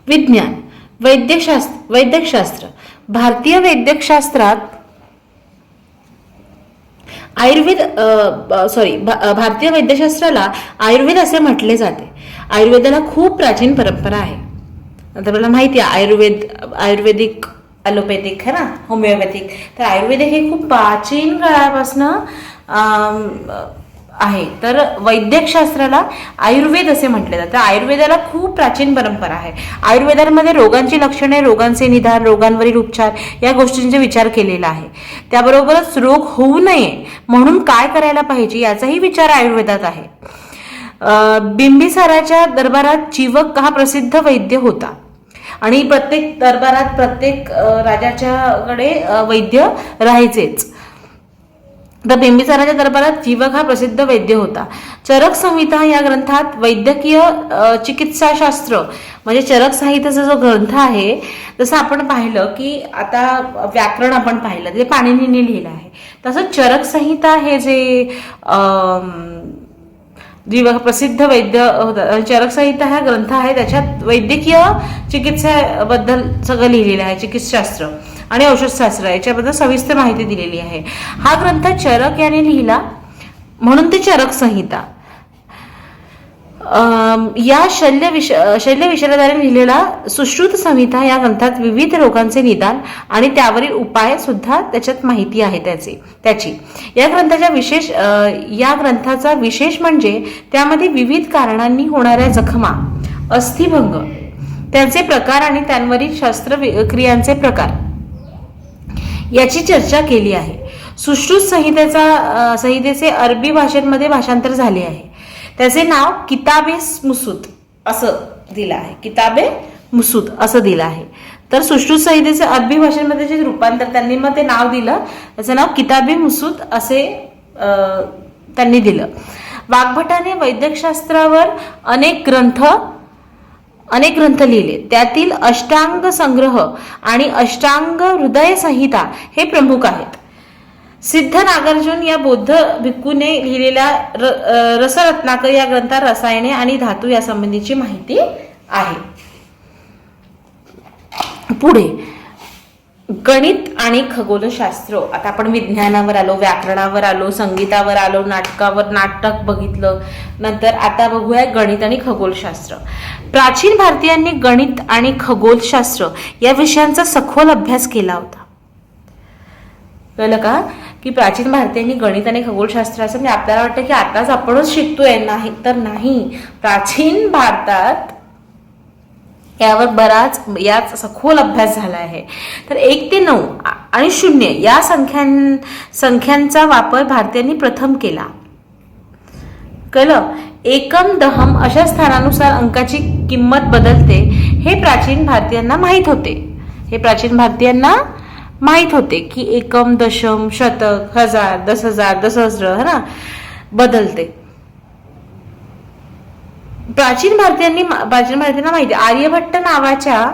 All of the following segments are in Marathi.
विज्ञान, वैद्यकशास्त्र. भारतीय वैद्यकशास्त्रात भारतीय वैद्यशास्त्राला आयुर्वेद असे म्हटले जाते. आयुर्वेदाला खूप प्राचीन परंपरा आहे. आता मला माहिती आहे आयुर्वेदिक, ॲलोपॅथिक है ना, होमिओपॅथिक. तर आयुर्वेदिक हे खूप प्राचीन काळापासून आहे. तर वैद्यकशास्त्राला आयुर्वेद असे म्हटले जाते. आयुर्वेदाला खूप प्राचीन परंपरा आहे. आयुर्वेदामध्ये रोगांची लक्षणे, रोगांचे निदान, रोगांवरील उपचार या गोष्टींचा विचार केलेला आहे. त्याबरोबरच रोग होऊ नये म्हणून काय करायला पाहिजे याचाही विचार आयुर्वेदात आहे. बिंबिसाराच्या दरबारात चिवक हा प्रसिद्ध वैद्य होता आणि प्रत्येक दरबारात प्रत्येक राजाच्याकडे वैद्य राहायचेच. तर बिंबिसाराच्या दरबारात चिवक हा प्रसिद्ध वैद्य होता. चरक संहिता या ग्रंथात वैद्यकीय चिकित्साशास्त्र म्हणजे चरक संहितेचा जो ग्रंथ आहे, जसं आपण पाहिलं की आता व्याकरण आपण पाहिलं ते पाणिनीने लिहिलं आहे, तसं चरक संहिता हे जे प्रसिद्ध वैद्य होता. चरक संहिता हा ग्रंथ आहे, त्याच्यात वैद्यकीय चिकित्सेबद्दल सगळं लिहिलेलं आहे. चिकित्साशास्त्र आणि औषधशास्त्र याच्याबद्दल सविस्तर माहिती दिलेली आहे. हा ग्रंथ चरक याने लिहिला म्हणून ते चरक संहिता. या शल्यविशारदाने लिहिलेला सुश्रुत संहिता या ग्रंथात विविध रोगांचे निदान आणि त्यावरील उपाय सुद्धा त्याच्यात माहिती आहे त्याची. या ग्रंथाचा विशेष म्हणजे त्यामध्ये विविध कारणांनी होणाऱ्या जखमा, अस्थिभंग, त्यांचे प्रकार आणि त्यांवरील शस्त्रक्रियांचे प्रकार याची चर्चा केली आहे. सुश्रुत संहितेचे अरबी भाषेमध्ये भाषांतर झाले आहे. त्याचे नाव किताबे मुसूद असं दिलं आहे. किताबे मुसूद असं दिलं आहे. तर सुश्रुत संहितेचे अरबी भाषेमध्ये जे रूपांतर त्यांनी मग ते नाव दिलं, त्याचं नाव किताबे मुसूद असे त्यांनी दिलं. वाग्भटाने वैद्यकशास्त्रावर अनेक ग्रंथ लिहिले. त्यातील अष्टांग संग्रह आणि अष्टांग हृदय संहिता हे प्रमुख आहेत. सिद्ध नागार्जुन या बौद्ध भिक्खूने लिहिलेल्या रसरत्नाकर या ग्रंथात रसायने आणि धातू या संबंधीची माहिती आहे. पुढे गणित आणि खगोलशास्त्र. आता आपण विज्ञानावर आलो, व्याकरणावर आलो, संगीतावर आलो, नाटक बघितलं. नंतर आता बघूया गणित आणि खगोलशास्त्र. प्राचीन भारतीयांनी गणित आणि खगोलशास्त्र या विषयांचा सखोल अभ्यास केला होता. कळलं का की प्राचीन भारतीयांनी गणित आणि खगोलशास्त्राचं, म्हणजे आपल्याला वाटतं की आताच आपणच शिकतोय, नाही तर नाही. प्राचीन भारतात यावर बराच याच सखोल अभ्यास झाला आहे. तर 1 ते 9 आणि 0 या संख्यांचा वापर भारतीयांनी प्रथम केला. कळलं. एकम, दहम अशा स्थानानुसार अंकाची किंमत बदलते हे प्राचीन भारतीयांना माहीत होते की एकम, दशम, शतक, हजार, 10,000, 10,000 है ना बदलते. प्राचीन भारतीयांना माहिती. आर्यभट्ट नावाच्या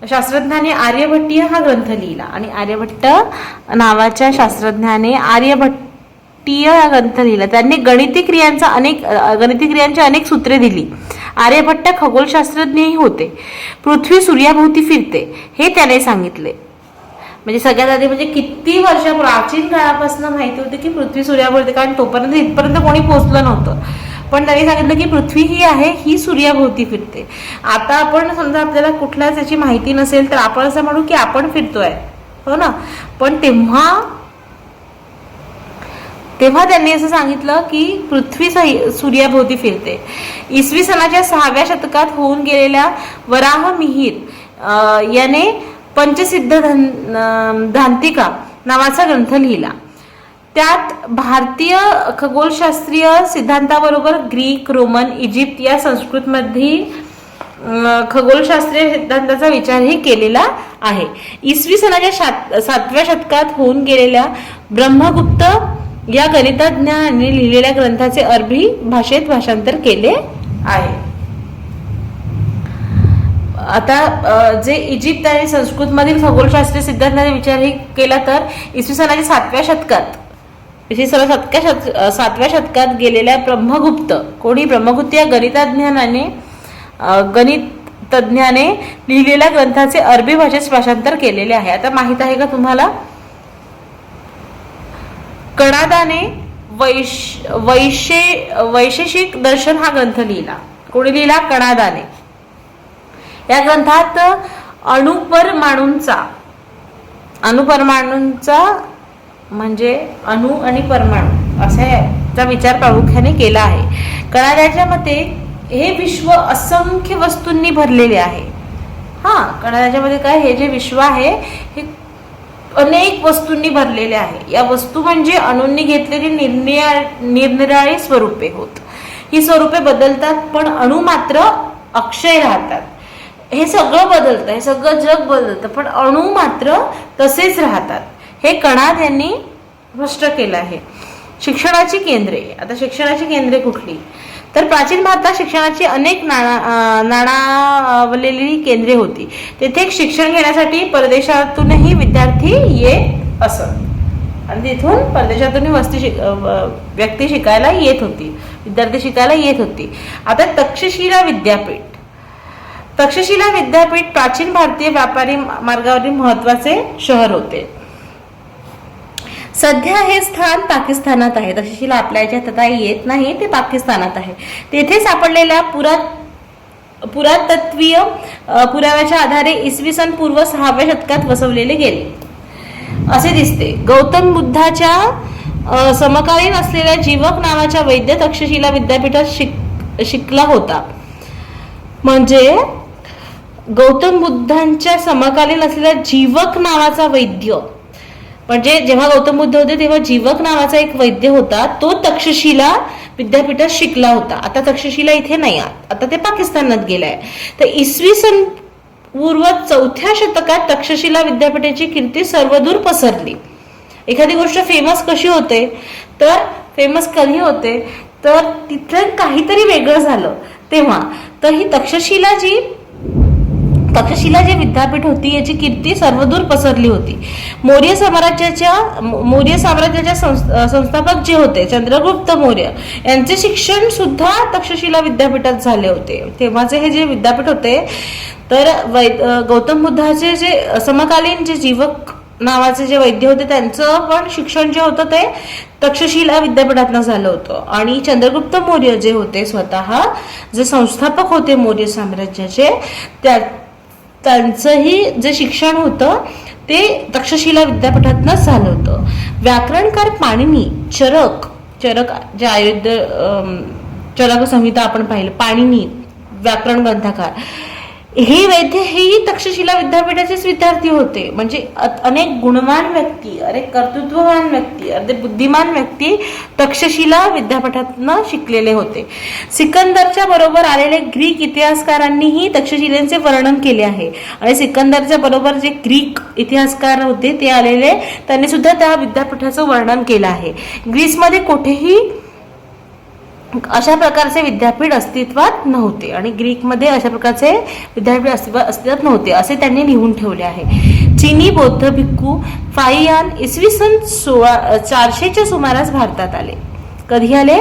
शास्त्रज्ञाने आर्यभट्टीय हा ग्रंथ लिहिला आणि आर्यभट्ट नावाच्या शास्त्रज्ञाने आर्यभट्टीय हा ग्रंथ लिहिला. त्यांनी गणिती क्रियांची अनेक सूत्रे दिली. आर्यभट्ट खगोलशास्त्रज्ञही होते. पृथ्वी सूर्याभोवती फिरते हे त्याने सांगितले. म्हणजे सगळ्यात आधी म्हणजे किती वर्ष प्राचीन काळापासून माहिती होती की पृथ्वी सूर्याभोवती, कारण तोपर्यंत इथपर्यंत कोणी पोहोचलं नव्हतं. पण त्यांनी सांगितलं की पृथ्वी ही आहे, ही सूर्याभोवती फिरते. आता आपण समजा आपल्याला कुठल्याच याची माहिती नसेल तर आपण असं म्हणू की आपण फिरतोय, हो ना. पण तेव्हा त्यांनी असं सांगितलं की पृथ्वी सूर्याभोवती फिरते. इसवी सनाच्या 6व्या शतकात होऊन गेलेल्या वराह मिहीर याने पंचसिद्ध धांतिका नावाचा ग्रंथ लिहिला. त्यात भारतीय खगोलशास्त्रीय सिद्धांताबरोबर ग्रीक, रोमन, इजिप्त या संस्कृतमधील खगोलशास्त्रीय सिद्धांताचा विचारही केलेला आहे. इसवी सनाच्या 7व्या शतकात होऊन गेलेल्या ब्रह्मगुप्त या गणितज्ञाने लिहिलेल्या ग्रंथाचे अरबी भाषेत भाषांतर केले आहे. आता जे इजिप्त आणि संस्कृत मधील खगोलशास्त्रीय सिद्धांताचा विचारही केला तर इसवी सनाच्या 7व्या शतकात गेलेल्या ब्रह्मगुप्त या गणितज्ञानाने गणित तज्ञाने लिहिलेल्या ग्रंथाचे अरबी भाषेत भाषांतर केलेले आहे. आता माहित आहे का तुम्हाला? कणादाने वैशेषिक दर्शन हा ग्रंथ लिहिला. कोणी लिहिला? कणादाने. या ग्रंथात अणुपरमाणूंचा म्हणजे अणु आणि परमाणू असा विचार प्रामुख्याने केला आहे. कणादाच्या मते हे विश्व असंख्य वस्तूंनी भरलेले आहे. कणादाच्या मध्ये काय, हे जे विश्व आहे हे अनेक वस्तूंनी भरलेले आहे. या वस्तू म्हणजे अणूंनी घेतलेली निरनिराळी स्वरूपे होत. ही स्वरूपे बदलतात पण अणू मात्र अक्षय राहतात. हे सगळं बदलतं, हे सगळं जग बदलतं पण अणू मात्र तसेच राहतात. हे कणाद यांनी स्पष्ट केलं आहे. शिक्षणाची केंद्रे. आता शिक्षणाची केंद्रे कुठली? तर प्राचीन भारतात शिक्षणाची अनेक नाणावलेली केंद्रे होती. तेथे शिक्षण घेण्यासाठी परदेशातूनही विद्यार्थी येत असत आणि तिथून परदेशातूनही व्यक्ती शिकायला येत होती, विद्यार्थी शिकायला येत होती. आता तक्षशिला विद्यापीठ प्राचीन भारतीय व्यापारी मार्गावरील महत्वाचे शहर होते. सध्या हे स्थान पाकिस्तानात आहे. तक्षशिला आपल्या याच्यात येत नाही, ते पाकिस्तानात आहे. तेथे सापडलेल्या पुरातत्वीय पुराव्याच्या आधारे इसवी सन पूर्व 6व्या शतकात वसवलेले गेले असे दिसते. गौतम बुद्धाच्या समकालीन असलेल्या जीवक नावाच्या वैद्य तक्षशिला विद्यापीठात शिकला होता. म्हणजे गौतम बुद्धांच्या समकालीन असलेल्या जीवक नावाचा वैद्य, म्हणजे जेव्हा गौतम बुद्ध होते तेव्हा जीवक नावाचा एक वैद्य होता, तो तक्षशिला विद्यापीठात शिकला होता. आता तक्षशिला इथे नाही, आता ते पाकिस्तानात गेलाय. तर इसवी सन पूर्व 4थ्या शतकात तक्षशिला विद्यापीठाची कीर्ती सर्वदूर पसरली. एखादी गोष्ट फेमस कशी होते, तर फेमस कधी होते तर तिथं काहीतरी वेगळं झालं तेव्हा. तर ही तक्षशिला जे विद्यापीठ होती याची कीर्ती सर्वदूर पसरली होती. मौर्य साम्राज्याच्या संस्थापक जे होते चंद्रगुप्त मौर्य यांचे शिक्षण सुद्धा तक्षशिला विद्यापीठात झाले होते. तेव्हाचे हे जे विद्यापीठ होते तर गौतम बुद्धाचे जे समकालीन जे जीवक नावाचे जे वैद्य होते त्यांचं पण शिक्षण जे होतं ते तक्षशिला विद्यापीठातनं झालं होतं. आणि चंद्रगुप्त मौर्य जे होते स्वतः जे संस्थापक होते मौर्य साम्राज्याचे त्यांचंही जे शिक्षण होतं ते तक्षशिला विद्यापीठातनंच झालं होतं. व्याकरणकार पाणिनी चरक जे आयुर्वेद चरक संहिता आपण पाहिलं, पाणिनी व्याकरण ग्रंथकार, हे वैद्य हेही तक्षशिला विद्यापीठाचेच विद्यार्थी होते. म्हणजे अनेक गुणवान व्यक्ती, अनेक कर्तृत्ववान व्यक्ती, अनेक बुद्धिमान व्यक्ती तक्षशिला विद्यापीठातनं शिकलेले होते. सिकंदरच्या बरोबर आलेले ग्रीक इतिहासकारांनीही तक्षशिलेचे वर्णन केले आहे. आणि सिकंदरच्या बरोबर जे ग्रीक इतिहासकार होते ते आलेले, त्यांनी सुद्धा त्या विद्यापीठाचं वर्णन केलं आहे. ग्रीसमध्ये कुठेही अशा प्रकारचे विद्यापीठ अस्तित्वात नव्हते आणि ग्रीकमध्ये अशा प्रकारचे विद्यापीठ अस्तित्वात नव्हते असे त्यांनी लिहून ठेवले आहे. चीनी बौद्ध भिक्खू फाहियान इसवी सन 400च्या सुमारास भारतात आले. कधी आले?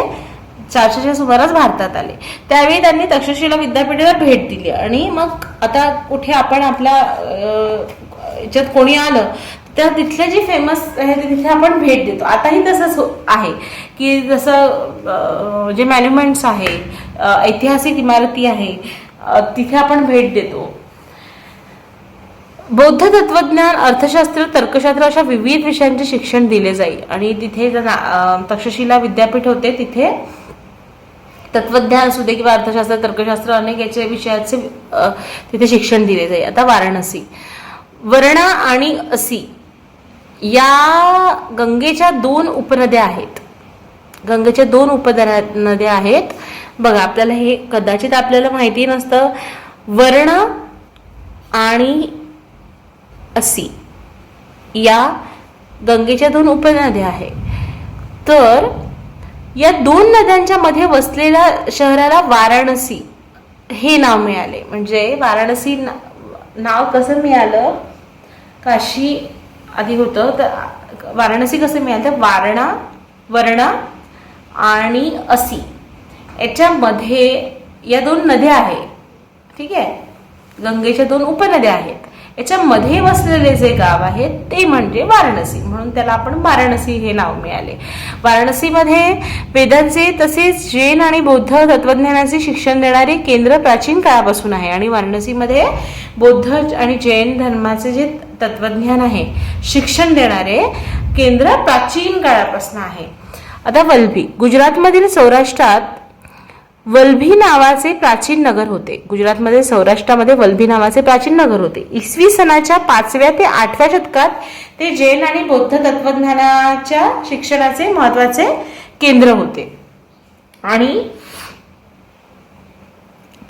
400च्या सुमारास भारतात आले. त्यावेळी त्यांनी तक्षशिला विद्यापीठाला भेट दिली. आणि मग आता कुठे आपण आपल्या याच्यात कोणी आलं तर तिथले जे फेमस आहे तिथे आपण भेट देतो. आताही तसंच आहे की जसं जे मॅन्युमेंट्स आहे, ऐतिहासिक इमारती आहे, तिथे आपण भेट देतो. बौद्ध तत्वज्ञान, अर्थशास्त्र, तर्कशास्त्र अशा विविध विषयांचे शिक्षण दिले जाईल. आणि तिथे तक्षशिला विद्यापीठ होते तिथे तत्वज्ञान असू दे किंवा अर्थशास्त्र, तर्कशास्त्र अनेक याचे विषयाचे तिथे शिक्षण दिले जाईल. आता वाराणसी, वर्णा आणि असी या गंगेच्या 2 उपनद्या आहेत. गंगेच्या 2 उपनद्या आहेत. बघा, आपल्याला हे कदाचित आपल्याला माहिती नसतं. वर्ण आणि असी या गंगेच्या 2 उपनद्या आहेत. तर या 2 नद्यांच्या मध्ये वसलेल्या शहराला वाराणसी हे नाव मिळाले. म्हणजे वाराणसी नाव कसं मिळालं? काशी आधी होतं तर वाराणसी कसं मिळालं? तर वर्ण आणि असी याच्यामध्ये या 2 नद्या आहे. ठीक आहे, गंगेच्या 2 उपनद्या आहेत, याच्यामध्ये वसलेले जे गाव आहे ते म्हणजे वाराणसी, म्हणून त्याला आपण वाराणसी हे नाव मिळाले. वाराणसीमध्ये वेदांचे तसेच जैन आणि बौद्ध तत्वज्ञानाचे शिक्षण देणारे केंद्र प्राचीन काळापासून आहे. आणि वाराणसीमध्ये बौद्ध आणि जैन धर्माचे जे तत्वज्ञान आहे, शिक्षण देणारे केंद्र प्राचीन काळापासून आहे. आता वल्भी, गुजरातमधील सौराष्ट्रात वल्भी नावाचे प्राचीन नगर होते. गुजरातमध्ये सौराष्ट्रामध्ये वल्भी नावाचे प्राचीन नगर होते. इसवी सनाच्या 5व्या ते 8व्या शतकात ते जैन आणि बौद्ध तत्वज्ञानाच्या शिक्षणाचे महत्वाचे केंद्र होते. आणि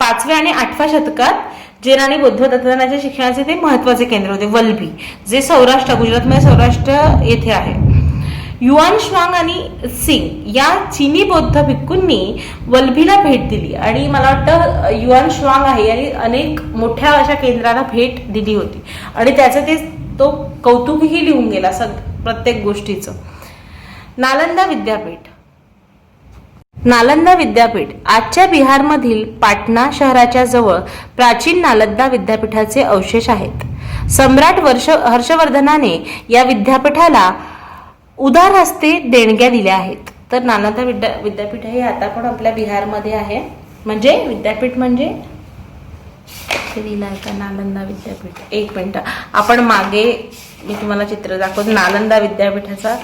5व्या आणि 8व्या शतकात जैन आणि बौद्ध तत्वज्ञानाच्या शिक्षणाचे ते महत्वाचे केंद्र होते वल्भी, जे सौराष्ट्र, गुजरातमध्ये सौराष्ट्र येथे आहे. युआन श्वांग आणि सिंग या चीनी बौद्ध भिक्खूंनी वल्भीला भेट दिली. आणि मला वाटतं युआन श्वांग आहे यांनी अनेक मोठ्या अशा केंद्राला भेट दिली होती आणि त्याचं तो कौतुकही लिहून गेला प्रत्येक गोष्टीचं. नालंदा विद्यापीठ, नालंदा विद्यापीठ आजच्या बिहारमधील पाटणा शहराच्या जवळ प्राचीन नालंदा विद्यापीठाचे अवशेष आहेत. सम्राट हर्षवर्धनाने या विद्यापीठाला उदार हस्ते देणग्या दिल्या आहेत. तर नालंदा विद्यापीठ हे आता पण आपल्या बिहारमध्ये आहे. म्हणजे विद्यापीठ म्हणजे लिहिलं आहे का नालंदा विद्यापीठ? एक मिनिट, आपण मागे मी तुम्हाला चित्र दाखवतो नालंदा विद्यापीठाचा.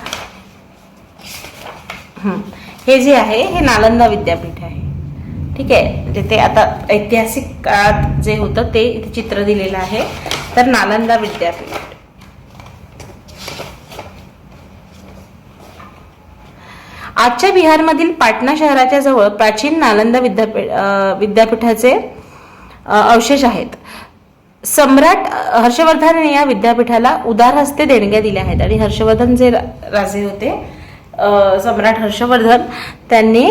हे जे आहे हे नालंदा विद्यापीठ आहे. ठीक आहे, म्हणजे ते आता ऐतिहासिक काळात जे होतं ते इथे चित्र दिलेलं आहे. तर नालंदा विद्यापीठ आजच्या बिहारमधील पाटणा शहराच्या जवळ प्राचीन नालंदा विद्यापीठाचे अवशेष आहेत. सम्राट हर्षवर्धनाने या विद्यापीठाला उदार हस्ते देणग्या दिल्या आहेत. आणि हर्षवर्धन जे राजे होते, सम्राट हर्षवर्धन, त्यांनी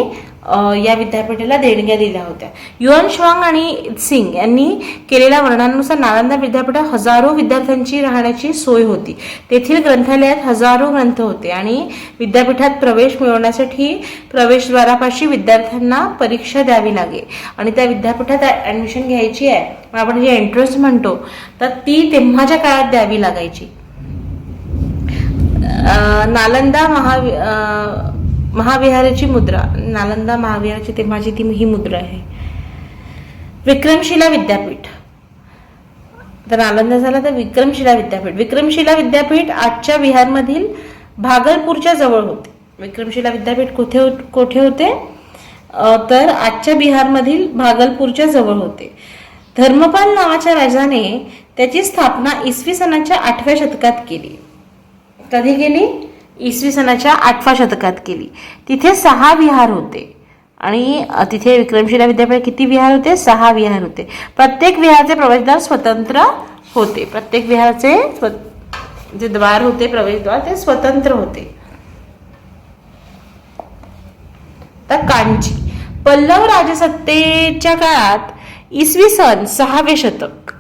या विद्यापीठाला देणग्या दिल्या होत्या. युआन श्वांग आणि सिंग यांनी केलेल्या वर्णनानुसार नालंदा विद्यापीठात हजारो विद्यार्थ्यांची राहण्याची सोय होती. तेथील ग्रंथालयात हजारो ग्रंथ होते. आणि विद्यापीठात प्रवेश मिळवण्यासाठी प्रवेशद्वारापाशी विद्यार्थ्यांना परीक्षा द्यावी लागे. आणि त्या विद्यापीठात ऍडमिशन घ्यायची आहे, आपण जे एंट्रन्स म्हणतो, तर ती तेव्हाच्या काळात द्यावी लागायची. नालंदा महाविहाराची मुद्रा, नालंदा महाविहाराची तेव्हाची ही मुद्रा आहे. विक्रमशिला विद्यापीठ, तर नालंदा झाला तर विक्रमशिला विद्यापीठ. विक्रमशिला विद्यापीठ आजच्या बिहारमधील भागलपूरच्या जवळ होते. विक्रमशिला विद्यापीठ कोठे होते? तर आजच्या बिहारमधील भागलपूरच्या जवळ होते. धर्मपाल नावाच्या राजाने त्याची स्थापना इसवी सनाच्या 8व्या शतकात केली. कधी केली? इसवी सनाच्या 8व्या शतकात केली. तिथे 6 विहार होते. आणि तिथे विक्रमशिला विद्यापीठात किती विहार होते? 6 विहार होते. प्रत्येक विहाराचे प्रवेशद्वार स्वतंत्र होते. प्रत्येक विहाराचे जे द्वार होते, प्रवेशद्वार, ते स्वतंत्र होते. तर कांची, पल्लव राजसत्तेच्या काळात इसवी सन 6वे शतक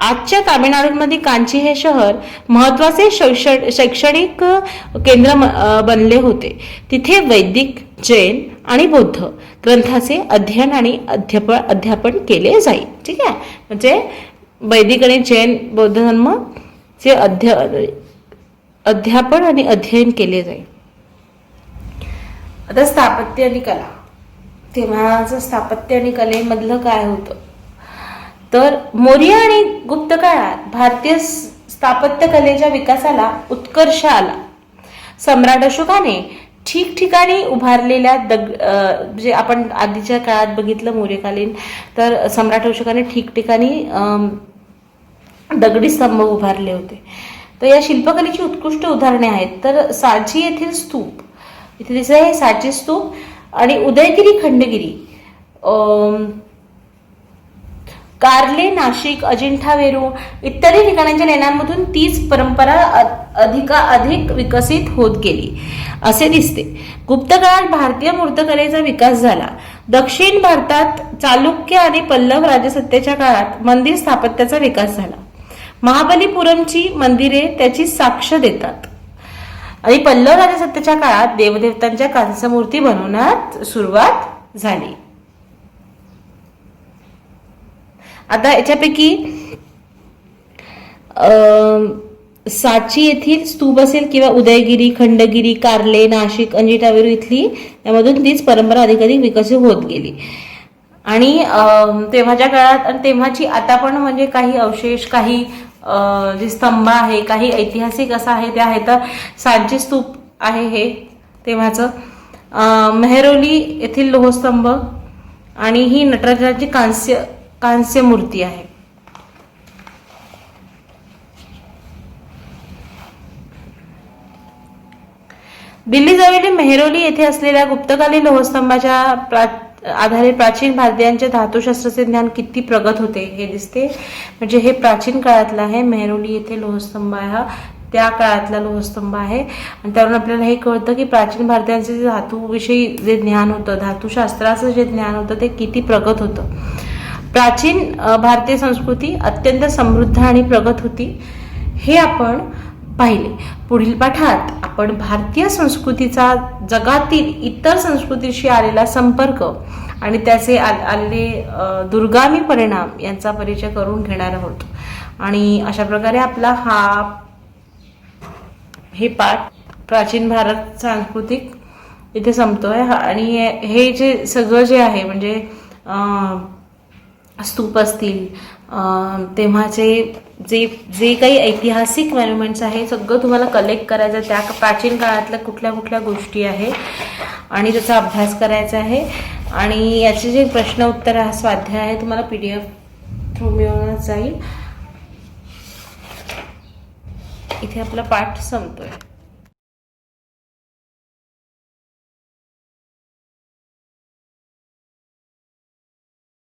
आजच्या तामिळनाडूमध्ये कांची हे शहर महत्वाचे शैक्षणिक केंद्र बनले होते. तिथे वैदिक, जैन आणि बौद्ध ग्रंथाचे अध्ययन आणि अध्यापन केले जाईल. ठीक आहे, म्हणजे वैदिक आणि जैन बौद्ध धर्माचे अध्यापन आणि अध्ययन केले जाईल. आता स्थापत्य आणि कला, तेव्हाचं स्थापत्य आणि कलेमधलं काय होतं? तर मौर्य आणि गुप्त काळात भारतीय स्थापत्य कलेच्या विकासाला उत्कर्ष आला. सम्राट अशोकाने ठिकठिकाणी उभारलेल्या जे आपण आधीच्या काळात बघितलं मौर्यकालीन, तर सम्राट अशोकाने ठिकठिकाणी दगडी स्तंभ उभारले होते. तर या शिल्पकलेची उत्कृष्ट उदाहरणे आहेत. तर सांची येथील स्तूप, इथे दिसत आहे सांची स्तूप, आणि उदयगिरी, खंडगिरी, कार्ले, नाशिक, अजिंठा वेरूळ इत्यादी ठिकाणांच्या लेण्यांमधून तीच परंपरा अधिक विकसित होत गेली असे दिसते. गुप्त काळात भारतीय मूर्तकलेचा विकास झाला. दक्षिण भारतात चालुक्य आणि पल्लव राजसत्तेच्या काळात मंदिर स्थापत्याचा विकास झाला. महाबलीपुरमची मंदिरे त्याची साक्ष देतात. आणि पल्लव राजसत्तेच्या काळात देवदेवतांच्या कांस्यमूर्ती बनवण्यात सुरुवात झाली. आता याच्यापैकी साची येथील स्तूप असेल किंवा उदयगिरी, खंडगिरी, कार्ले, नाशिक, अंजिठावेरू इथली यामधून तीच परंपरा अधिक विकसित होत गेली. आणि तेव्हाच्या काळात आणि तेव्हाची आता पण म्हणजे काही अवशेष, काही जे स्तंभ आहे, काही ऐतिहासिक असं आहे ते आहे. तर सांची स्तूप आहे हे तेव्हाचं. मेहरौली येथील लोहस्तंभ आणि ही नटराजाची कांस्य मूर्ती आहे. दिल्ली जवळील मेहरौली येथे असलेल्या गुप्तकालीन लोहस्तंभाच्या आधारे प्राचीन भारतीयांचे धातुशास्त्राचे ज्ञान किती प्रगत होते हे दिसते. म्हणजे हे प्राचीन काळातलं आहे. मेहरौली येथे लोहस्तंभ आहे हा त्या काळातला लोहस्तंभ आहे. आणि त्यावरून आपल्याला हे कळतं की प्राचीन भारतीयांचे जे धातूविषयी जे ज्ञान होतं, धातुशास्त्राचं जे ज्ञान होतं ते किती प्रगत होतं. प्राचीन भारतीय संस्कृती अत्यंत समृद्ध आणि प्रगत होती हे आपण पाहिले. पुढील पाठात आपण भारतीय संस्कृतीचा जगातील इतर संस्कृतीशी आलेला संपर्क आणि त्याचे आलेले दुर्गामी परिणाम यांचा परिचय करून घेणार आहोत. आणि अशा प्रकारे आपला हे पाठ प्राचीन भारत सांस्कृतिक इथे संपतोय. आणि हे जे सगळं जे आहे म्हणजे स्तूप असतील, तेव्हाचे जे काही ऐतिहासिक मॉन्युमेंट्स आहे सगळं तुम्हाला कलेक्ट करायचं, त्या प्राचीन काळातल्या कुठल्या कुठल्या गोष्टी आहे आणि त्याचा अभ्यास करायचा आहे. आणि याचे जे प्रश्न उत्तर हा स्वाध्याय आहे तुम्हाला PDF थ्रू मिळवण्यात जाईल. इथे आपला पाठ संपतोय.